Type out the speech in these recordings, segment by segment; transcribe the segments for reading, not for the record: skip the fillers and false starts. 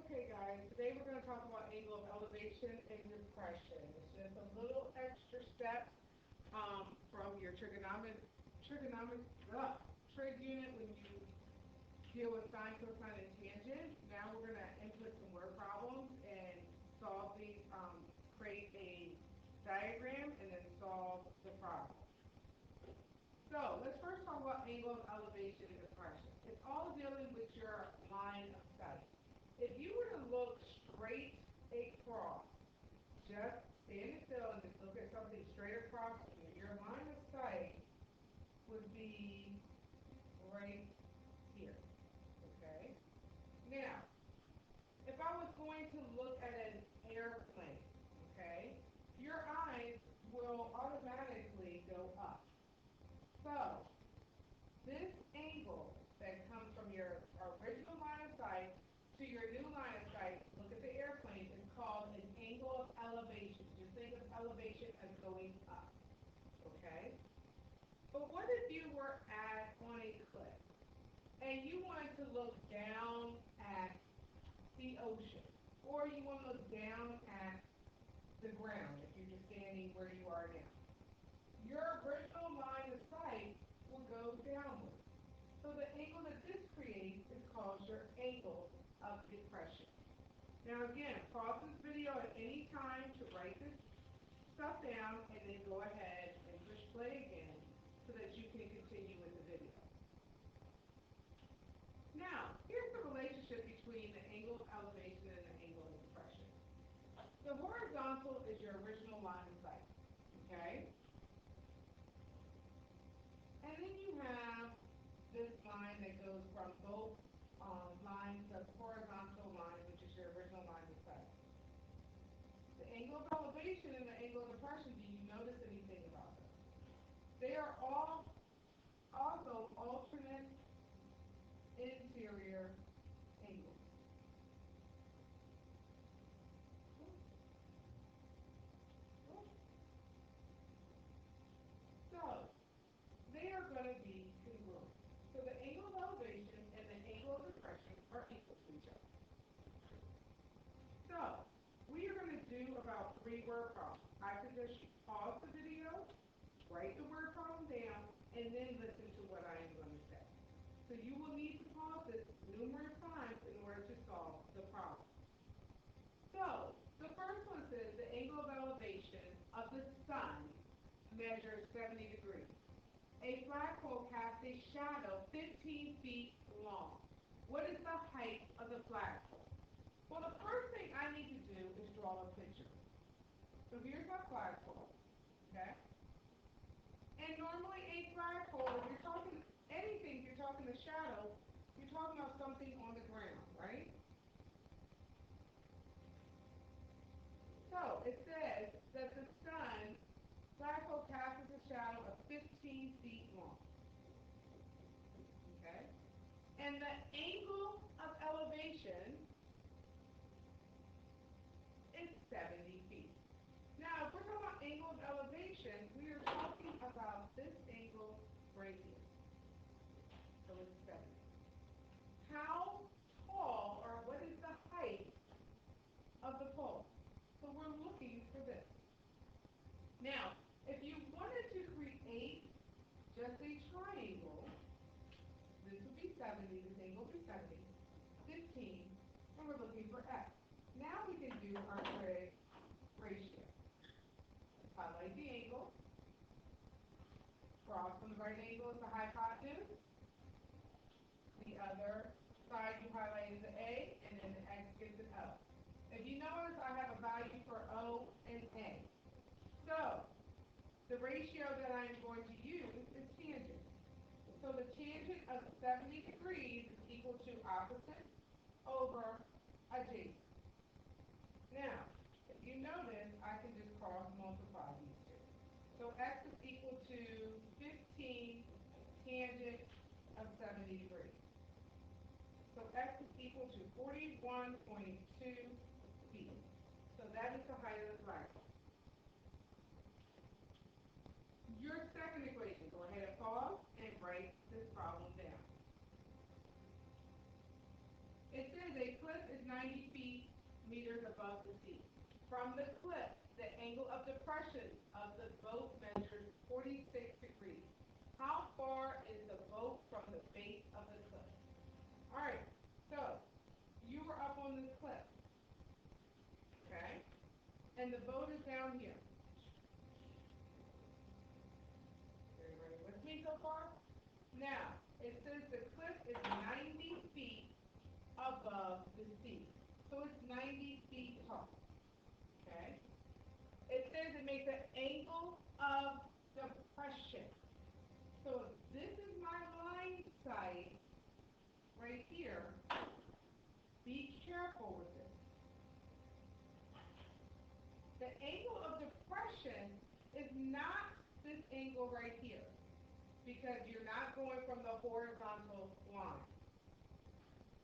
Okay, guys, today we're going to talk about angle of elevation and depression. It's just a little extra step from your trigonomic trig unit when you deal with sine, cosine, and tangent. Now we're going to input some word problems and solve these, create a diagram, and then solve the problem. So let's first talk about angle of elevation and depression. It's all dealing with your line of sight. If you were to look straight across, just stand still and just look at something straight across from you, your line of sight would be right here. Okay? Now, if I was going to look at an airplane, okay, your eyes will automatically go up. So, this angle that comes from your original line of sight to your new line of sight, look at the airplane, is called an angle of elevation. Just think of elevation as going up, okay? But what if you were on a cliff and you wanted to look down at the ocean, or you want to look down at the ground if you're just standing where you are now? Your original line of sight will go downward. So the angle that this creates is called your angle of depression. Now again, pause this video at any time to write this stuff down and then go ahead and push play again so that you can continue with the video. Now, here's the relationship between the angle of elevation and the angle of depression. The horizontal is your original line of sight, okay? And then you have this line that goes from both lines, the horizontal line, which is your original line of sight. The angle of elevation and the angle of depression, do you notice anything about them? They are all also alternate interior angles. So, they are going to be congruent. So the angle of elevation and the angle of depression are equal to each other. So we are going to do about 3 word problems. I suggest you pause the video, write the word problem down, and then listen to what I am going to say. So you will need to pause this numerous times in order to solve the problem. So the first one says the angle of elevation of the sun measures 70 degrees. A flagpole casts a shadow 15 feet long. What is the height of the flagpole? Well, the first thing I need to do is draw a picture. So here's my flagpole, okay? And normally a flagpole, if you're talking anything, if you're talking a shadow, you're talking about something on the ground, right? So it says that the sun flagpole casts a shadow of 15 feet long. Okay? And the angle of elevation is 70 feet. Now, if we're talking about angle of elevation, we are talking about this angle right here. So it's 70. How tall, or what is the height of the pole? So we're looking for this. Now, if you wanted to create just a triangle, this would be 70, this angle would be 70, 15, and we're looking for x. Now we can do our trig ratio. Highlight the angle. Cross from the right angle is the hypotenuse. The other side you highlight is the A, and then the x gives an O. If you notice, I have a value for O and A. So, the ratio that I'm going to use is tangent. So the tangent of 70 degrees is equal to opposite over adjacent. Now, if you notice, I can just cross multiply these two. So x is equal to 15 tangent of 70 degrees. So x is equal to 41.2 feet. So that is the height of the flagpole. Your second equation, go ahead and pause and write this problem down. It says a cliff is 90 feet meters above the sea. From the cliff, the angle of depression of the boat measures 46 degrees. How far is the boat from the base of the cliff? All right, so you were up on this cliff, okay? And the boat is down here. Everybody with me so far? Now, it says the cliff is 90 feet above the sea. So it's 90 feet tall, okay? It says it makes an angle of depression. So if this is my line sight right here, be careful with this. The angle of depression is not this angle right here because you're not going from the horizontal line.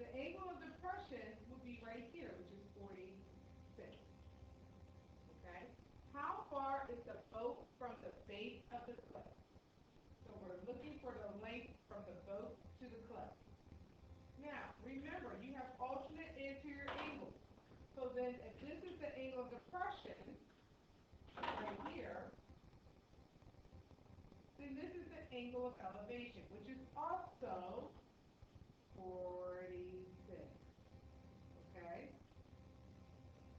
The angle of depression would be right here, which is 46. Okay? How far is the boat from the base of the cliff? So we're looking for the length from the boat to the cliff. Now, remember, you have alternate anterior angles. So then if this is the angle of depression, right here, then this is the angle of elevation, which is also 46. Okay?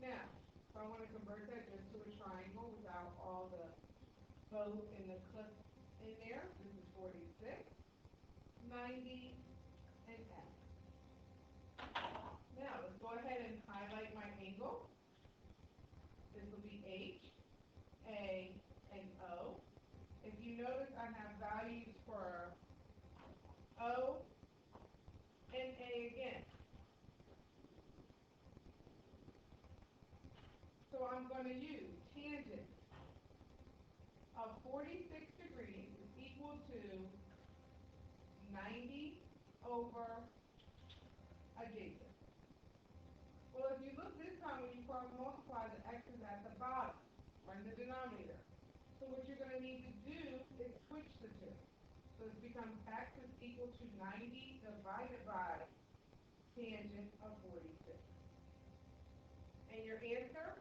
Now, if I want to convert that just to a triangle without all the boat and the cliff in there, this is 46, 90, and F. Now, let's go ahead and highlight my angle. This will be H, A, and O. If you notice, I have values for O and A again. So I'm going to use tangent of 46 degrees is equal to 90 over adjacent. Well, if you look this time, when you cross multiply, the x is at the bottom, or in the denominator. So what you're going to need to do is switch the two. So this becomes x is equal to 90 divided by tangent of 46. And your answer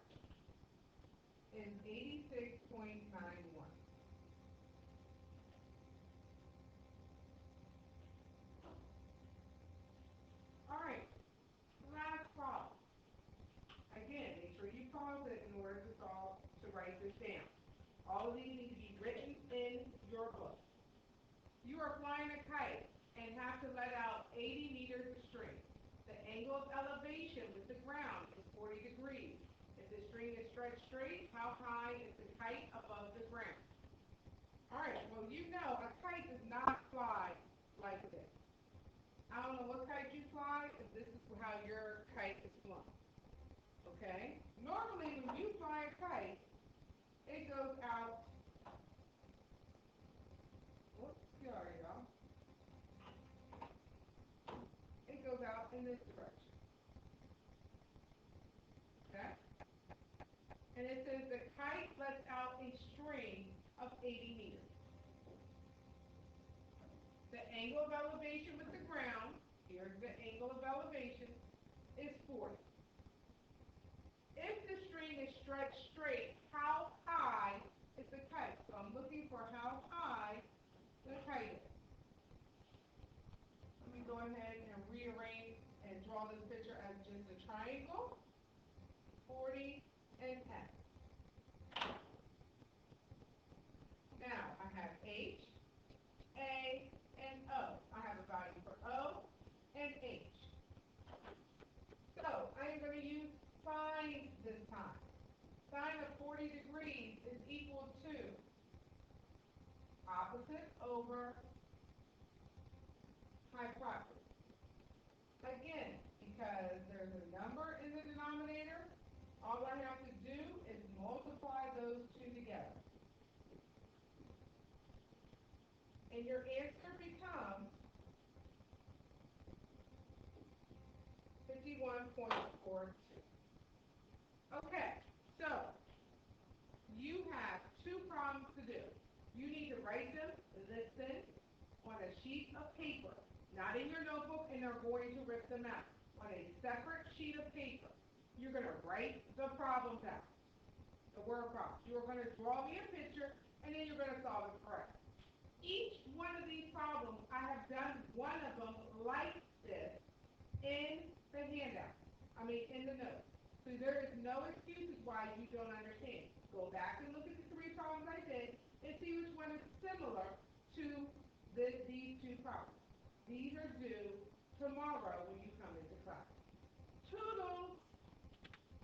is 86.91. All right, last problem. Again, make sure you pause it in order to write this down. All of these need to be written in your book. You are flying a kite and have to let out 80 meters of string. The angle of elevation with the ground is 40 degrees. If the string is stretched straight, how high is the kite above the ground? All right, well, you know a kite does not fly like this. I don't know what kite you fly, if this is how your kite is flown. Okay? Normally, when you fly a kite, it goes out. Whoops, sorry, y'all. It goes out in this direction. Okay? And it says the kite lets out a string of 80 meters. The angle of elevation with the ground, here's the angle of elevation, is 40. If the string is stretched straight, how high is the kite? So I'm looking for how high the kite is. Let me go ahead and rearrange and draw this picture as just a triangle, 40 and F. Now I have H, A, and O. I have a value for O and H. So I am going to use sine this time. Sine of 40 degrees is equal to opposite over hypotenuse. Again, because there's a number in the denominator, all I have to do is multiply those two together. And your answer becomes 51.42. Okay, so you have two problems to do. You need to write them, listen, on a sheet of paper, not in your notebook, and they're going to rip them out. On a separate sheet of paper. You're going to write the problems out, the word problems. You're going to draw me a picture, and then you're going to solve it correctly. Each one of these problems, I have done one of them like this in the handout. I mean, in the notes. So there is no excuses why you don't understand. Go back and look at the three problems I did and see which one is similar to these two problems. These are due tomorrow when